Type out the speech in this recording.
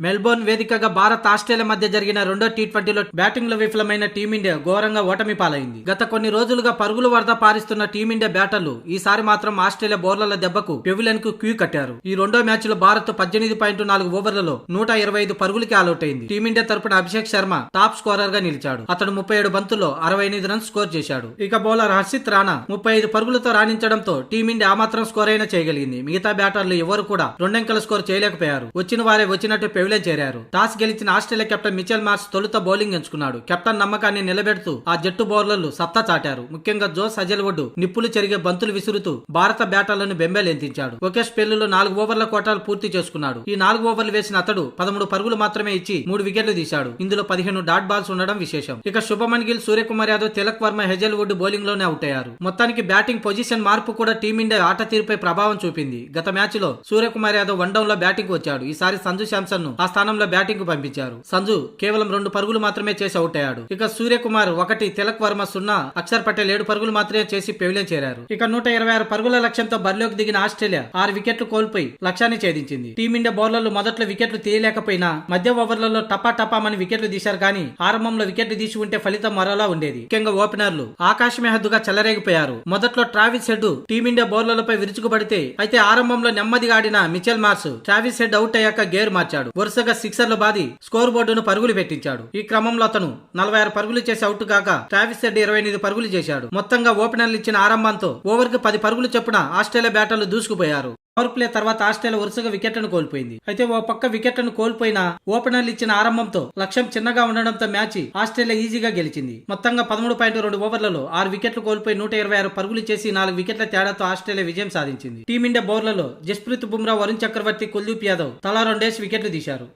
Melbourne వేదికగా Bharat Australia మధ్య జరిగిన రెండో టీ20లో బ్యాటింగ్ లో విఫలమైన టీమిండియా ఘోరంగా ఓటమి పాలైంది. గత కొన్ని రోజులుగా పరుగులు వరద పారిస్తున్న టీమిండియా బ్యాటర్లు ఈసారి మాత్రం ఆస్ట్రేలియా బౌలర్ల దెబ్బకు పెవిలియన్ కు క్యూ కట్టారు. ఈ రెండో మ్యాచ్ లో భారత్ 18.4 ఓవర్లలో 125 పరుగులకి ఆలౌట్ అయింది. టీమిండియా తరపున అభిషేక్ శర్మ టాప్ స్కోరర్ గా నిలిచాడు. అతడు 37 బంతుల్లో 68 రన్స్ స్కోర్ చేశాడు. ఇక బౌలర్ హర్షిత్ రాణా 35 పరుగులతో రాణించడంతో టీమిండియా ఆ మాత్రం స్కోర్ అయినా చేయగలిగింది. మిగతా బ్యాటర్లు ఎవరు కూడా రెండంకెల స్కోర్ చేయలేకపోయారు. వచ్చిన వారే వచ్చినట్టు పెవిలియన్ చేరారు. టాస్ గెలిచిన ఆస్ట్రేలియా కెప్టెన్ మిచెల్ మార్ష్ తొలుత బౌలింగ్ ఎంచుకున్నాడు. కెప్టెన్ నమ్మకాన్ని నిలబెడుతూ ఆ జట్టు బౌలర్లు సత్తా చాటారు. ముఖ్యంగా జోస్ హజల్వుడ్ నిప్పులు చెరిగే బంతులు విసురుతూ భారత బ్యాటర్లను బెంబేలెంతించాడు. ఒకే స్పెల్లులో 4 ఓవర్ల కోటాలు పూర్తి చేసుకున్నాడు. ఈ 4 ఓవర్లు వేసిన అతడు 13 పరుగులు మాత్రమే ఇచ్చి 3 వికెట్లు తీశాడు. ఇందులో 15 డాట్ బాల్స్ ఉండడం విశేషం. ఇక శుభమన్ గిల్, సూర్యకుమార్ యాదవ్, తిలక్ వర్మ, హెజల్వుడ్ బౌలింగ్ లోనే అవుట్ అయ్యారు. మొత్తానికి బ్యాటింగ్ పొజిషన్ మార్పు కూడా టీమిండియా ఆట తీరుపై ప్రభావం చూపింది. గత మ్యాచ్ లో సూర్యకుమార్ యాదవ్ వన్ డౌన్ లో బ్యాటింగ్ వచ్చాడు. ఈసారి సంజు శాంసన్ ను ఆ స్థానంలో బ్యాటింగ్ కు పంపించారు. సంజు కేవలం 2 పరుగులు మాత్రమే చేసి అవుట్ అయ్యాడు. ఇక సూర్యకుమార్ 1, తిలక్ వర్మ 0, అక్షర్ పటేల్ 7 పరుగులు మాత్రమే చేసి పెవిలియన్ చేరారు. ఇక 126 పరుగుల లక్ష్యంతో బరిలోకి దిగిన ఆస్ట్రేలియా 6 వికెట్లు కోల్పోయి లక్ష్యాన్ని ఛేదించింది. టీమిండియా బౌలర్లు మొదట్లో వికెట్లు తీయలేకపోయినా మధ్య ఓవర్లలో టపాటపామని వికెట్లు తీశారు. కానీ ఆరంభంలో వికెట్లు తీసి ఉంటే ఫలితం మరోలా ఉండేది. ముఖ్యంగా ఓపెనర్లు ఆకాశమే హద్దుగా చెలరేగిపోయారు. మొదట్లో ట్రావిస్ హెడ్ టీమిండియా బౌలర్లపై విరుచుకుపడితే అయితే ఆరంభంలో నెమ్మదిగా ఆడిన Mitchell Marsh Travis head out అయ్యాక గేర్ మార్చాడు. వరుసగా సిక్సర్లు బాది స్కోర్ బోర్డును పరుగులు పెట్టించాడు. ఈ క్రమంలో అతను 46 పరుగులు చేసి అవుట్ కాగా ట్రావిస్ హెడ్ 28 పరుగులు చేశాడు. మొత్తంగా ఓపెనర్లు ఇచ్చిన ఆరంభంతో ఓవర్ కి 10 పరుగులు చొప్పున ఆస్ట్రేలియా బ్యాటర్లు దూసుకుపోయారు. పవర్ ప్లే తర్వాత ఆస్ట్రేలియా వరుసగా వికెట్లను కోల్పోయింది. అయితే ఓ పక్క వికెట్లను కోల్పోయినా ఓపెనర్లు ఇచ్చిన ఆరంభంతో లక్ష్యం చిన్నగా ఉండడంతో మ్యాచ్ ఆస్ట్రేలియా ఈజీగా గెలిచింది. మొత్తంగా 13.2 ఓవర్లలో 6 వికెట్లు కోల్పోయి 126 పరుగులు చేసి 4 వికెట్ల తేడాతో ఆస్ట్రేలియా విజయం సాధించింది. టీమిండియా బౌలర్లలో జస్ప్రీత్ బుమ్రా, వరుణ్ చక్రవర్తి, కుల్దీప్ యాదవ్ తలా 2 వికెట్లు తీశారు.